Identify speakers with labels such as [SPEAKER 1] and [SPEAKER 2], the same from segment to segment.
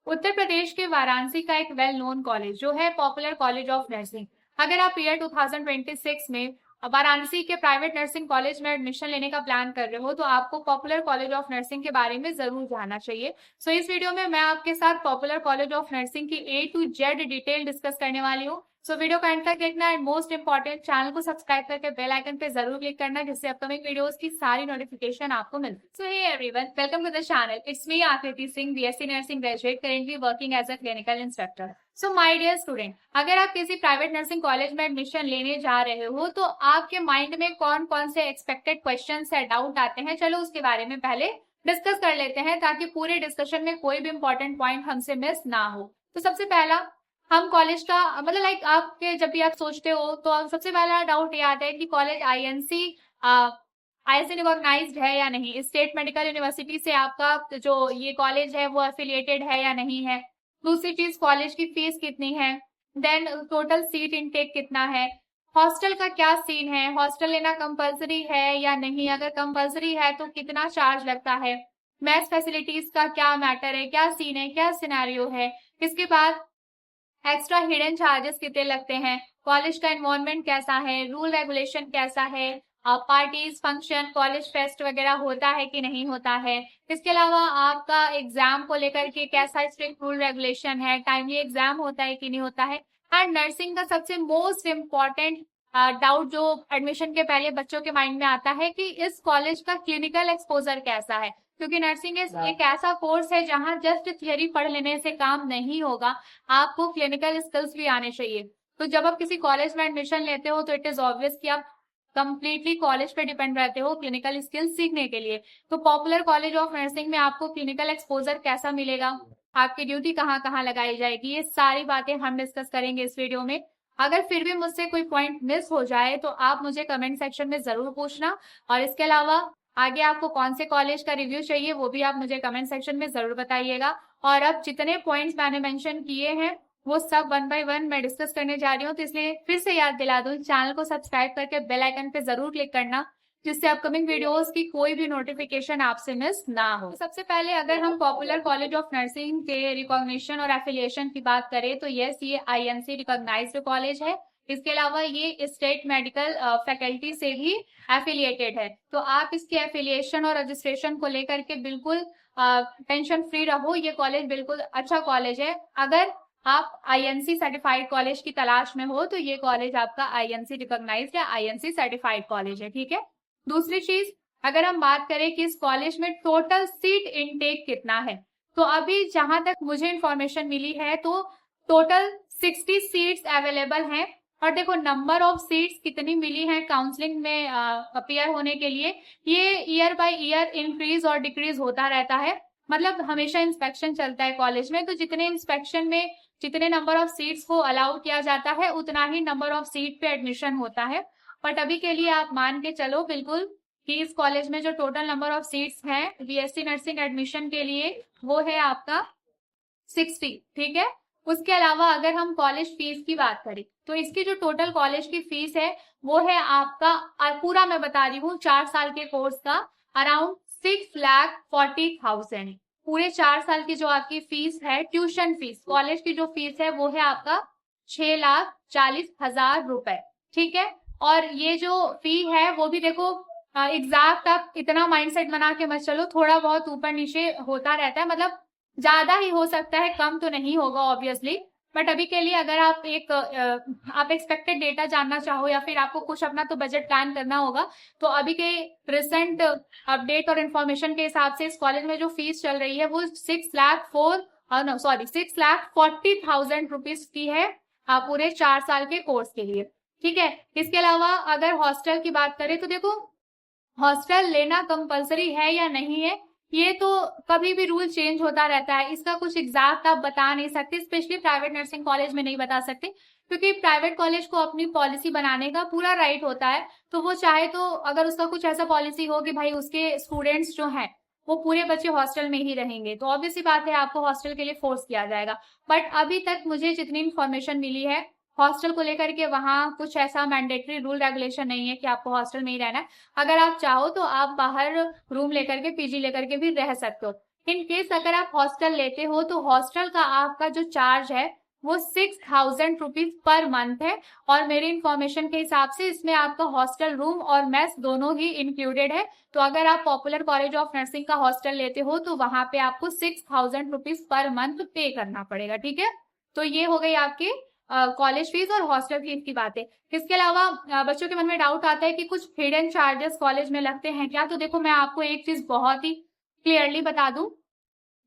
[SPEAKER 1] उत्तर प्रदेश के वाराणसी का एक वेल नोन कॉलेज जो है पॉपुलर कॉलेज ऑफ नर्सिंग। अगर आप ईयर 2026 में वाराणसी के प्राइवेट नर्सिंग कॉलेज में एडमिशन लेने का प्लान कर रहे हो तो आपको पॉपुलर कॉलेज ऑफ नर्सिंग के बारे में जरूर जानना चाहिए। सो इस वीडियो में मैं आपके साथ पॉपुलर कॉलेज ऑफ नर्सिंग की A to Z detail discuss करने वाली हूँ। सो वीडियो को एंड तक देखना एंड मोस्ट इंपॉर्टेंट चैनल को सब्सक्राइब करके बेल आइकन पे जरूर क्लिक करना जिससे अपकमिंग वीडियोस की सारी नोटिफिकेशन आपको मिल। So hey everyone, welcome to the channel. It's me Akriti Singh, BSc nursing graduate, currently working as a clinical instructor. So my dear student, अगर आप किसी प्राइवेट नर्सिंग कॉलेज में एडमिशन लेने जा रहे हो तो आपके माइंड में कौन कौन से एक्सपेक्टेड क्वेश्चन है, डाउट आते हैं, चलो उसके बारे में पहले डिस्कस कर लेते हैं ताकि पूरे डिस्कशन में कोई भी इंपॉर्टेंट पॉइंट हमसे मिस ना हो। तो सबसे पहला, हम कॉलेज का मतलब आपके जब भी आप सोचते हो तो सबसे पहला डाउट ये आता है कि कॉलेज आईएनसी रिकॉग्नाइज्ड है या नहीं, स्टेट मेडिकल यूनिवर्सिटी से आपका जो ये कॉलेज है वो एफिलिएटेड है या नहीं है। दूसरी चीज, कॉलेज की फीस कितनी है, देन टोटल सीट इनटेक कितना है, हॉस्टल का क्या सीन है, हॉस्टल लेना कंपलसरी है या नहीं, अगर कंपलसरी है तो कितना चार्ज लगता है, मैथ फैसिलिटीज का क्या मैटर है, क्या सीन है, क्या सिनेरियो है। इसके बाद एक्स्ट्रा हिडन चार्जेस कितने लगते हैं, कॉलेज का एनवायरनमेंट कैसा है, रूल रेगुलेशन कैसा है, पार्टीज फंक्शन कॉलेज फेस्ट वगैरह होता है कि नहीं होता है। इसके अलावा आपका एग्जाम को लेकर के कैसा स्ट्रिक्ट रूल रेगुलेशन है, टाइमली एग्जाम होता है कि नहीं होता है। एंड नर्सिंग का सबसे मोस्ट इम्पॉर्टेंट डाउट जो एडमिशन के पहले बच्चों के माइंड में आता है कि इस कॉलेज का क्लिनिकल एक्सपोजर कैसा है, क्योंकि नर्सिंग एक ऐसा कोर्स है जहां जस्ट थियरी पढ़ लेने से काम नहीं होगा, आपको क्लिनिकल स्किल्स भी आने चाहिए। तो जब आप किसी कॉलेज में एडमिशन लेते हो तो इट इज ऑब्वियस कि आप कंप्लीटली कॉलेज पे डिपेंड रहते हो क्लिनिकल स्किल्स सीखने के लिए। तो पॉपुलर कॉलेज ऑफ नर्सिंग में आपको क्लिनिकल एक्सपोजर कैसा मिलेगा, आपकी ड्यूटी कहाँ कहाँ लगाई जाएगी, ये सारी बातें हम डिस्कस करेंगे इस वीडियो में। अगर फिर भी मुझसे कोई पॉइंट मिस हो जाए तो आप मुझे कमेंट सेक्शन में जरूर पूछना, और इसके अलावा आगे आपको कौन से कॉलेज का रिव्यू चाहिए वो भी आप मुझे कमेंट सेक्शन में जरूर बताइएगा। और अब जितने पॉइंट्स मैंने मेंशन किए हैं वो सब 1 बाय 1 मैं डिस्कस करने जा रही हूँ, तो इसलिए फिर से याद दिला दूं, चैनल को सब्सक्राइब करके बेल आइकन पे जरूर क्लिक करना जिससे अपकमिंग वीडियोस की कोई भी नोटिफिकेशन आपसे मिस ना हो। तो सबसे पहले अगर हम पॉपुलर कॉलेज ऑफ नर्सिंग के रिकॉग्निशन और एफिलिएशन की बात करें तो यस, ये आईएनसी रिकॉग्नाइज्ड कॉलेज है। इसके अलावा ये स्टेट मेडिकल फैकल्टी से भी एफिलिएटेड है। तो आप इसके एफिलिएशन और रजिस्ट्रेशन को लेकर के बिल्कुल टेंशन फ्री रहो, ये कॉलेज बिल्कुल अच्छा कॉलेज है। अगर आप आईएनसी सर्टिफाइड कॉलेज की तलाश में हो तो ये कॉलेज आपका आईएनसी रिकॉग्नाइज्ड या आईएनसी सर्टिफाइड कॉलेज है, ठीक है। दूसरी चीज, अगर हम बात करें कि इस कॉलेज में टोटल सीट इनटेक कितना है, तो अभी जहां तक मुझे इंफॉर्मेशन मिली है तो टोटल 60 सीट्स अवेलेबल हैं। और देखो नंबर ऑफ सीट्स कितनी मिली हैं काउंसलिंग में अपीयर होने के लिए, ये ईयर बाय ईयर इंक्रीज और डिक्रीज होता रहता है। मतलब हमेशा इंस्पेक्शन चलता है कॉलेज में, तो जितने इंस्पेक्शन में जितने नंबर ऑफ सीट्स को अलाउ किया जाता है उतना ही नंबर ऑफ सीट पे एडमिशन होता है। बट अभी के लिए आप मान के चलो बिल्कुल कि इस कॉलेज में जो टोटल नंबर ऑफ सीट्स हैं बीएससी नर्सिंग एडमिशन के लिए वो है आपका 60, ठीक है। उसके अलावा अगर हम कॉलेज फीस की बात करें तो इसकी जो टोटल कॉलेज की फीस है वो है आपका पूरा मैं बता रही हूँ 4 साल के कोर्स का अराउंड 6,40,000। पूरे 4 साल की जो आपकी फीस है, ट्यूशन फीस, कॉलेज की जो फीस है वो है आपका 6,40,000 रुपए, ठीक है। और ये जो फी है वो भी देखो एग्जैक्ट आप इतना माइंडसेट बना के मत चलो, थोड़ा बहुत ऊपर नीचे होता रहता है, मतलब ज्यादा ही हो सकता है, कम तो नहीं होगा ऑब्वियसली। बट अभी के लिए अगर आप एक्सपेक्टेड डेटा जानना चाहो या फिर आपको कुछ अपना तो बजट प्लान करना होगा तो अभी के रिसेंट अपडेट और इन्फॉर्मेशन के हिसाब से इस कॉलेज में जो फीस चल रही है वो 6,40,000 रुपीज की है पूरे 4 साल के कोर्स के लिए, ठीक है। इसके अलावा अगर हॉस्टल की बात करें तो देखो हॉस्टल लेना कंपलसरी है या नहीं है ये तो कभी भी रूल चेंज होता रहता है, इसका कुछ एग्जैक्ट आप बता नहीं सकते, स्पेशली प्राइवेट नर्सिंग कॉलेज में नहीं बता सकते क्योंकि प्राइवेट कॉलेज को अपनी पॉलिसी बनाने का पूरा राइट होता है। तो वो चाहे तो अगर उसका कुछ ऐसा पॉलिसी हो कि भाई उसके स्टूडेंट्स जो हैं वो पूरे बच्चे हॉस्टल में ही रहेंगे तो ऑब्वियसली बात है आपको हॉस्टल के लिए फोर्स किया जाएगा। बट अभी तक मुझे जितनी इन्फॉर्मेशन मिली है हॉस्टल को लेकर के वहां कुछ ऐसा मैंडेटरी रूल रेगुलेशन नहीं है कि आपको हॉस्टल में ही रहना है। अगर आप चाहो तो आप बाहर रूम लेकर के पीजी लेकर के भी रह सकते हो। इन केस अगर आप हॉस्टल लेते हो तो हॉस्टल का आपका जो चार्ज है वो 6,000 रुपीज पर मंथ है। और मेरी इंफॉर्मेशन के हिसाब से इसमें आपका हॉस्टल रूम और मेस दोनों ही इंक्लूडेड है। तो अगर आप पॉपुलर कॉलेज ऑफ नर्सिंग का हॉस्टल लेते हो तो वहां पे आपको 6,000 रुपीज पर मंथ पे करना पड़ेगा, ठीक है। तो ये हो गई आपकी कॉलेज फीस और हॉस्टल फीस की बातें। इसके अलावा बच्चों के मन में डाउट आता है कि कुछ हिडन चार्जेस कॉलेज में लगते हैं क्या। तो देखो, मैं आपको एक चीज बहुत ही क्लियरली बता दूं,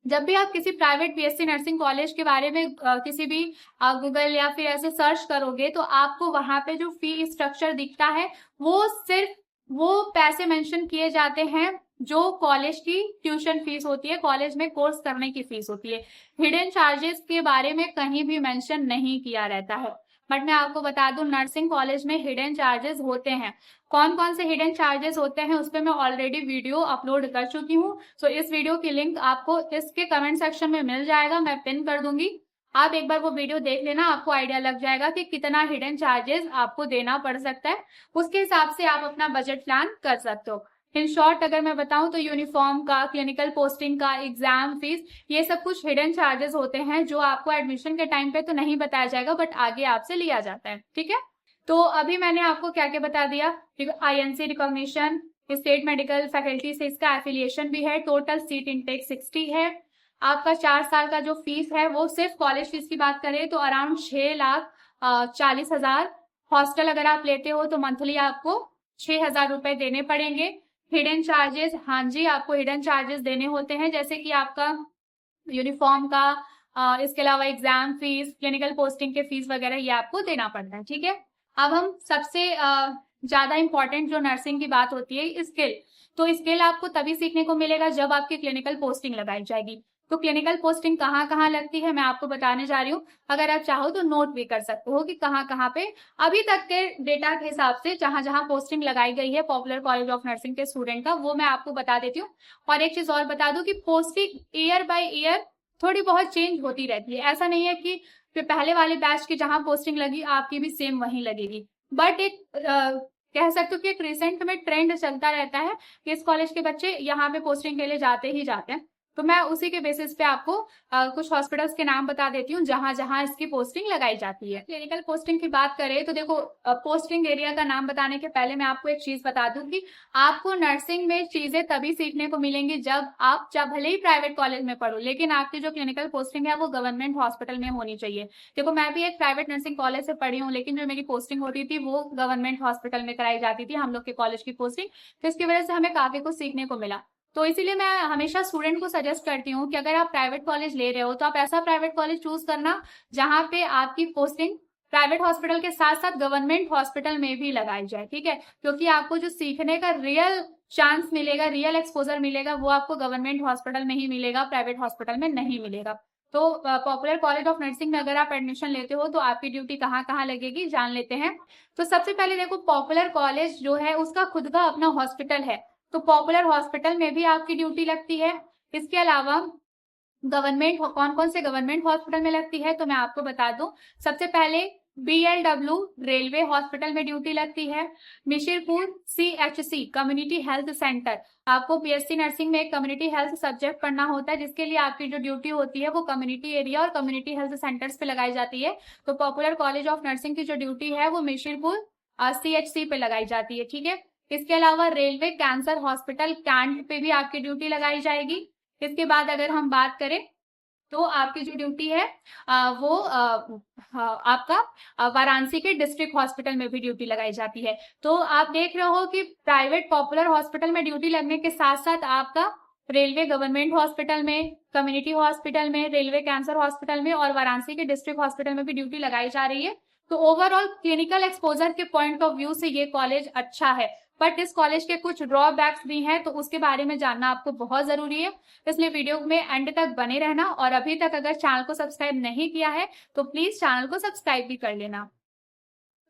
[SPEAKER 1] जब भी आप किसी प्राइवेट बीएससी नर्सिंग कॉलेज के बारे में किसी भी गूगल या फिर ऐसे सर्च करोगे तो आपको वहां पे जो फी स्ट्रक्चर दिखता है वो सिर्फ वो पैसे मेंशन किए जाते हैं जो कॉलेज की ट्यूशन फीस होती है, कॉलेज में कोर्स करने की फीस होती है। हिडन चार्जेस के बारे में कहीं भी मेंशन नहीं किया रहता है। बट मैं आपको बता दूं, नर्सिंग कॉलेज में हिडन चार्जेस होते हैं। कौन कौन से हिडन चार्जेस होते हैं उस पर मैं ऑलरेडी वीडियो अपलोड कर चुकी हूँ। सो इस वीडियो की लिंक आपको इसके कमेंट सेक्शन में मिल जाएगा, मैं पिन कर दूंगी। आप एक बार वो वीडियो देख लेना, आपको आइडिया लग जाएगा कि कितना हिडन चार्जेस आपको देना पड़ सकता है। उसके हिसाब से आप अपना बजट प्लान कर सकते हो। इन शॉर्ट अगर मैं बताऊं तो यूनिफॉर्म का, क्लिनिकल पोस्टिंग का, एग्जाम फीस, ये सब कुछ हिडन चार्जेस होते हैं जो आपको एडमिशन के टाइम पे तो नहीं बताया जाएगा बट आगे आपसे लिया जाता है, ठीक है। तो अभी मैंने आपको क्या क्या बता दिया। INC recognition, state medical faculty से इसका एफिलिएशन भी है, टोटल सीट इनटेक 60 है। आपका 4 साल का जो फीस है वो सिर्फ कॉलेज फीस की बात करें तो अराउंड 6,40,000। हॉस्टल अगर आप लेते हो तो मंथली आपको 6,000 रुपए देने पड़ेंगे। हिडन चार्जेस, हाँ जी, आपको हिडन चार्जेस देने होते हैं, जैसे कि आपका यूनिफॉर्म का, इसके अलावा एग्जाम फीस, क्लिनिकल पोस्टिंग के फीस वगैरह ये आपको देना पड़ता है, ठीक है। अब हम सबसे ज्यादा इंपॉर्टेंट जो नर्सिंग की बात होती है, स्किल। तो स्किल आपको तभी सीखने को मिलेगा जब आपकी क्लिनिकल पोस्टिंग लगाई जाएगी। तो क्लिनिकल पोस्टिंग कहाँ कहाँ लगती है मैं आपको बताने जा रही हूँ। अगर आप चाहो तो नोट भी कर सकते हो कि कहाँ कहाँ पे अभी तक के डेटा के हिसाब से जहां जहां पोस्टिंग लगाई गई है पॉपुलर कॉलेज ऑफ नर्सिंग के स्टूडेंट का, वो मैं आपको बता देती हूँ। और एक चीज और बता दूं कि पोस्टिंग ईयर बाय ईयर थोड़ी बहुत चेंज होती रहती है। ऐसा नहीं है कि पहले वाले बैच की जहां पोस्टिंग लगी आपकी भी सेम वहीं लगेगी। बट एक कह सकते हो कि एक रिसेंट में ट्रेंड चलता रहता है कि इस कॉलेज के बच्चे यहाँ पे पोस्टिंग के लिए जाते ही जाते हैं। तो मैं उसी के बेसिस पे आपको कुछ हॉस्पिटल्स के नाम बता देती हूँ जहां जहां इसकी पोस्टिंग लगाई जाती है। क्लिनिकल पोस्टिंग की बात करें तो देखो, पोस्टिंग एरिया का नाम बताने के पहले मैं आपको एक चीज बता दूं कि आपको नर्सिंग में चीजें तभी सीखने को मिलेंगी जब आप भले ही प्राइवेट कॉलेज में पढ़ो, लेकिन आपकी जो क्लिनिकल पोस्टिंग है वो गवर्नमेंट हॉस्पिटल में होनी चाहिए। देखो, मैं भी एक प्राइवेट नर्सिंग कॉलेज से पढ़ी हूँ, लेकिन जो मेरी पोस्टिंग होती थी वो गवर्नमेंट हॉस्पिटल में कराई जाती थी, हम लोग के कॉलेज की पोस्टिंग। तो इसकी वजह से हमें काफी कुछ सीखने को मिला। तो इसीलिए मैं हमेशा स्टूडेंट को सजेस्ट करती हूँ कि अगर आप प्राइवेट कॉलेज ले रहे हो तो आप ऐसा प्राइवेट कॉलेज चूज करना जहां पे आपकी पोस्टिंग प्राइवेट हॉस्पिटल के साथ साथ गवर्नमेंट हॉस्पिटल में भी लगाई जाए, ठीक है। क्योंकि आपको जो सीखने का रियल चांस मिलेगा, रियल एक्सपोजर मिलेगा, वो आपको गवर्नमेंट हॉस्पिटल में ही मिलेगा, प्राइवेट हॉस्पिटल में नहीं मिलेगा। तो पॉपुलर कॉलेज ऑफ नर्सिंग में अगर आप एडमिशन लेते हो तो आपकी ड्यूटी कहाँ कहाँ लगेगी जान लेते हैं। तो सबसे पहले देखो, पॉपुलर कॉलेज जो है उसका खुद का अपना हॉस्पिटल है, तो पॉपुलर हॉस्पिटल में भी आपकी ड्यूटी लगती है। इसके अलावा गवर्नमेंट, कौन कौन से गवर्नमेंट हॉस्पिटल में लगती है तो मैं आपको बता दूं। सबसे पहले BLW रेलवे हॉस्पिटल में ड्यूटी लगती है। मिशिरपुर CHC कम्युनिटी हेल्थ सेंटर, आपको बीएससी नर्सिंग में एक कम्युनिटी हेल्थ सब्जेक्ट पढ़ना होता है जिसके लिए आपकी जो ड्यूटी होती है वो कम्युनिटी एरिया और कम्युनिटी हेल्थ सेंटर्स पे लगाई जाती है। तो पॉपुलर कॉलेज ऑफ नर्सिंग की जो ड्यूटी है वो मिशिरपुर CHC पे लगाई जाती है, ठीक है। इसके अलावा रेलवे कैंसर हॉस्पिटल कैंट पे भी आपकी ड्यूटी लगाई जाएगी। इसके बाद अगर हम बात करें तो आपकी जो ड्यूटी है वो आपका वाराणसी के डिस्ट्रिक्ट हॉस्पिटल में भी ड्यूटी लगाई जाती है। तो आप देख रहे हो कि प्राइवेट पॉपुलर हॉस्पिटल में ड्यूटी लगने के साथ साथ आपका रेलवे गवर्नमेंट हॉस्पिटल में, कम्युनिटी हॉस्पिटल में, रेलवे कैंसर हॉस्पिटल में और वाराणसी के डिस्ट्रिक्ट हॉस्पिटल में भी ड्यूटी लगाई जा रही है। तो ओवरऑल क्लिनिकल एक्सपोजर के पॉइंट ऑफ व्यू से ये कॉलेज अच्छा है। बट इस कॉलेज के कुछ ड्रॉबैक्स भी हैं, तो उसके बारे में जानना आपको बहुत जरूरी है, इसलिए वीडियो में एंड तक बने रहना। और अभी तक अगर चैनल को सब्सक्राइब नहीं किया है तो प्लीज चैनल को सब्सक्राइब भी कर लेना।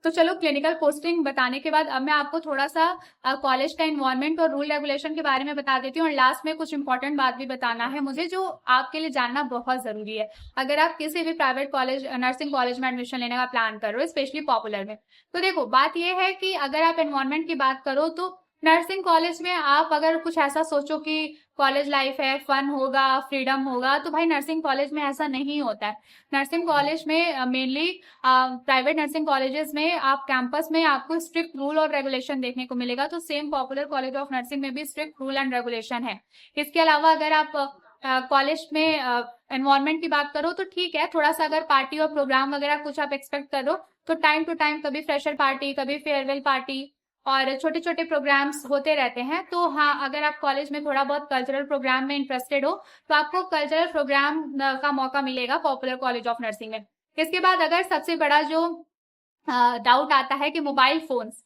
[SPEAKER 1] तो चलो, क्लिनिकल पोस्टिंग बताने के बाद अब मैं आपको थोड़ा सा कॉलेज का इन्वायरमेंट और रूल रेगुलेशन के बारे में बता देती हूँ। और लास्ट में कुछ इंपॉर्टेंट बात भी बताना है मुझे जो आपके लिए जानना बहुत जरूरी है अगर आप किसी भी प्राइवेट कॉलेज, नर्सिंग कॉलेज में एडमिशन लेने का प्लान कर रहे हो, स्पेशली पॉपुलर में। तो देखो, बात यह है कि अगर आप एनवायरमेंट की बात करो तो नर्सिंग कॉलेज में आप अगर कुछ ऐसा सोचो कि कॉलेज लाइफ है, फन होगा, फ्रीडम होगा, तो भाई नर्सिंग कॉलेज में ऐसा नहीं होता है। नर्सिंग कॉलेज में मेनली प्राइवेट नर्सिंग कॉलेजेस में आप कैंपस में आपको स्ट्रिक्ट रूल और रेगुलेशन देखने को मिलेगा, तो same popular college of nursing में भी स्ट्रिक्ट रूल एंड रेगुलेशन है। इसके अलावा अगर आप कॉलेज में एनवायरमेंट की बात करो तो ठीक है, थोड़ा सा अगर पार्टी और प्रोग्राम वगैरह कुछ आप एक्सपेक्ट करो तो टाइम टू टाइम कभी फ्रेशर पार्टी, कभी फेयरवेल पार्टी और छोटे छोटे प्रोग्राम्स होते रहते हैं। तो हाँ, अगर आप कॉलेज में थोड़ा बहुत कल्चरल प्रोग्राम में इंटरेस्टेड हो तो आपको कल्चरल प्रोग्राम का मौका मिलेगा पॉपुलर कॉलेज ऑफ नर्सिंग में। इसके बाद अगर सबसे बड़ा जो डाउट आता है कि मोबाइल फोन्स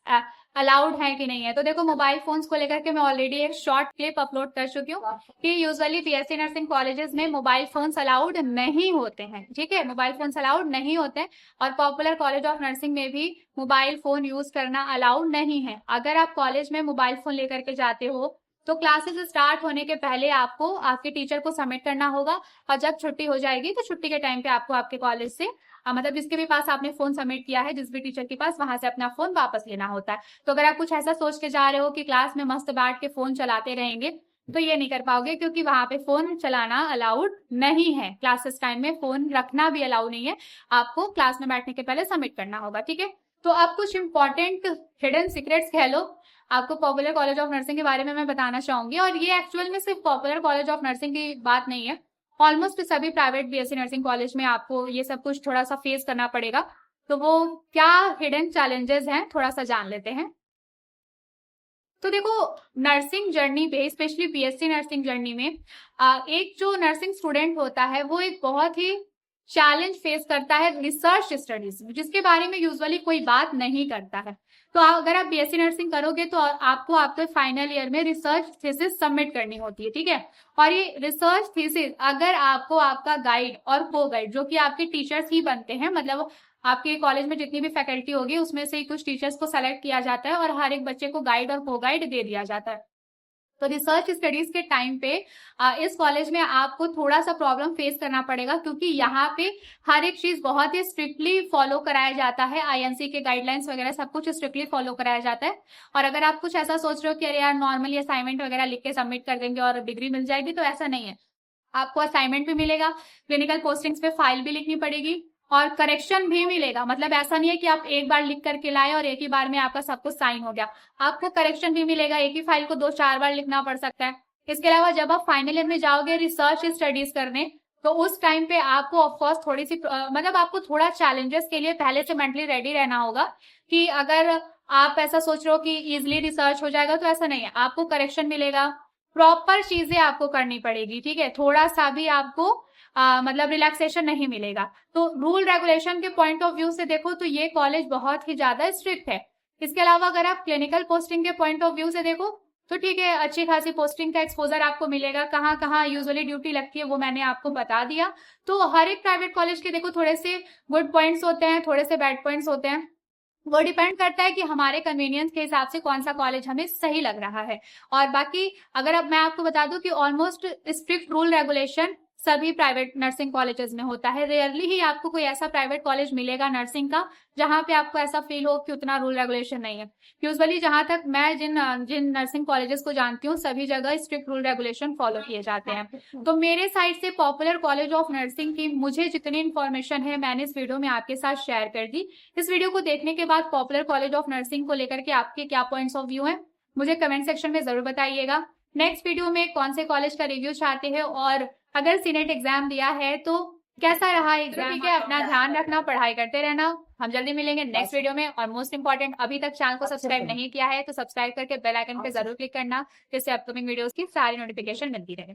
[SPEAKER 1] अलाउड है कि नहीं है, तो देखो मोबाइल फोन्स को लेकर के मैं ऑलरेडी एक शॉर्ट क्लिप अपलोड कर चुकी हूँ कि यूजुअली बीएससी नर्सिंग कॉलेजेस में मोबाइल फोन्स अलाउड नहीं होते हैं। ठीक है, मोबाइल फोन्स अलाउड नहीं होते हैं और पॉपुलर कॉलेज ऑफ नर्सिंग में भी मोबाइल फोन यूज करना अलाउड नहीं है। अगर आप कॉलेज में मोबाइल फोन लेकर के जाते हो तो क्लासेस स्टार्ट होने के पहले आपको आपके टीचर को सबमिट करना होगा और जब छुट्टी हो जाएगी तो छुट्टी के टाइम पे आपको आपके कॉलेज से मतलब जिसके भी पास आपने फोन सबमिट किया है, जिस भी टीचर के पास, वहां से अपना फोन वापस लेना होता है। तो अगर आप कुछ ऐसा सोच के जा रहे हो कि क्लास में मस्त बैठ के फोन चलाते रहेंगे तो ये नहीं कर पाओगे, क्योंकि वहां पे फोन चलाना अलाउड नहीं है। क्लासेस टाइम में फोन रखना भी अलाउड नहीं है, आपको क्लास में बैठने के पहले सबमिट करना होगा। ठीक है, तो अब कुछ इंपॉर्टेंट हिडन सीक्रेट्स कह लो आपको पॉपुलर कॉलेज ऑफ नर्सिंग के बारे में मैं बताना चाहूंगी। और ये एक्चुअल में सिर्फ पॉपुलर कॉलेज ऑफ नर्सिंग की बात नहीं है, ऑलमोस्ट सभी प्राइवेट बीएससी नर्सिंग कॉलेज में आपको ये सब कुछ थोड़ा सा फेस करना पड़ेगा। तो वो क्या हिडन चैलेंजेस हैं थोड़ा सा जान लेते हैं। तो देखो, नर्सिंग जर्नी पे, स्पेशली बीएससी नर्सिंग जर्नी में एक जो नर्सिंग स्टूडेंट होता है वो एक बहुत ही चैलेंज फेस करता है रिसर्च स्टडीज, जिसके बारे में यूजुअली कोई बात नहीं करता है। तो अगर आप बीएससी नर्सिंग करोगे तो आपको आपके फाइनल ईयर में रिसर्च थीसिस सबमिट करनी होती है। ठीक है, और ये रिसर्च थीसिस अगर आपको आपका गाइड और को गाइड, जो कि आपके टीचर्स ही बनते हैं, मतलब आपके कॉलेज में जितनी भी फैकल्टी होगी उसमें से कुछ टीचर्स को सेलेक्ट किया जाता है और हर एक बच्चे को गाइड और को गाइड दे दिया जाता है। तो रिसर्च स्टडीज के टाइम पे इस कॉलेज में आपको थोड़ा सा प्रॉब्लम फेस करना पड़ेगा, क्योंकि यहाँ पे हर एक चीज बहुत ही स्ट्रिक्टली फॉलो कराया जाता है। आईएनसी के गाइडलाइंस वगैरह सब कुछ स्ट्रिक्टली फॉलो कराया जाता है। और अगर आप कुछ ऐसा सोच रहे हो कि अरे यार नॉर्मली असाइनमेंट वगैरह लिख के सबमिट कर देंगे और डिग्री मिल जाएगी, तो ऐसा नहीं है। आपको असाइनमेंट भी मिलेगा, क्लिनिकल पोस्टिंग्स पे फाइल भी लिखनी पड़ेगी और करेक्शन भी मिलेगा। मतलब ऐसा नहीं है कि आप एक बार लिख करके लाए और एक ही बार में आपका सब कुछ साइन हो गया, आपको करेक्शन भी मिलेगा। एक ही फाइल को 2-4 बार लिखना पड़ सकता है। इसके अलावा जब आप फाइनल ईयर में जाओगे रिसर्च स्टडीज करने, तो उस टाइम पे आपको ऑफकोर्स थोड़ी सी मतलब आपको थोड़ा चैलेंजेस के लिए पहले से मेंटली रेडी रहना होगा कि अगर आप ऐसा सोच रहे हो कि इजिली रिसर्च हो जाएगा, तो ऐसा नहीं है। आपको करेक्शन मिलेगा, प्रॉपर चीजें आपको करनी पड़ेगी। ठीक है, थोड़ा सा भी आपको मतलब रिलैक्सेशन नहीं मिलेगा। तो रूल रेगुलेशन के पॉइंट ऑफ व्यू से देखो तो ये कॉलेज बहुत ही ज्यादा स्ट्रिक्ट है। इसके अलावा अगर आप क्लिनिकल पोस्टिंग के पॉइंट ऑफ व्यू से देखो तो ठीक है, अच्छी खासी पोस्टिंग का एक्सपोजर आपको मिलेगा। कहाँ कहाँ यूजुअली ड्यूटी लगती है वो मैंने आपको बता दिया। तो हर एक प्राइवेट कॉलेज के देखो थोड़े से गुड पॉइंट्स होते हैं, थोड़े से बैड पॉइंट्स होते हैं। वो डिपेंड करता है कि हमारे कन्वीनियंस के हिसाब से कौन सा कॉलेज हमें सही लग रहा है। और बाकी अगर अब मैं आपको बता दूं कि ऑलमोस्ट स्ट्रिक्ट रूल रेगुलेशन सभी प्राइवेट नर्सिंग कॉलेजेस में होता है। रेयरली ही आपको कोई ऐसा प्राइवेट कॉलेज मिलेगा नर्सिंग का जहां पे आपको ऐसा फील हो कि उतना रूल रेगुलेशन नहीं है। यूजुअली जहां तक मैं जिन नर्सिंग कॉलेजेस को जानती हूँ सभी जगह स्ट्रिक्ट रूल रेगुलेशन फॉलो किए जाते हैं। तो मेरे साइड से पॉपुलर कॉलेज ऑफ नर्सिंग की मुझे जितनी इन्फॉर्मेशन है मैंने इस वीडियो में आपके साथ शेयर कर दी। इस वीडियो को देखने के बाद पॉपुलर कॉलेज ऑफ नर्सिंग को लेकर के आपके क्या पॉइंट्स ऑफ व्यू है मुझे कमेंट सेक्शन में जरूर बताइएगा। नेक्स्ट वीडियो में कौन से कॉलेज का रिव्यू चाहते हैं और अगर सीनेट एग्जाम दिया है तो कैसा रहा एग्जाम। ठीक है, अपना ध्यान रखना, पढ़ाई करते रहना। हम जल्दी मिलेंगे नेक्स्ट वीडियो में। और मोस्ट इंपॉर्टेंट, अभी तक चैनल को सब्सक्राइब नहीं किया है तो सब्सक्राइब करके बेल आइकन पे जरूर क्लिक करना, जिससे अपकमिंग वीडियोस की सारी नोटिफिकेशन मिलती रहे।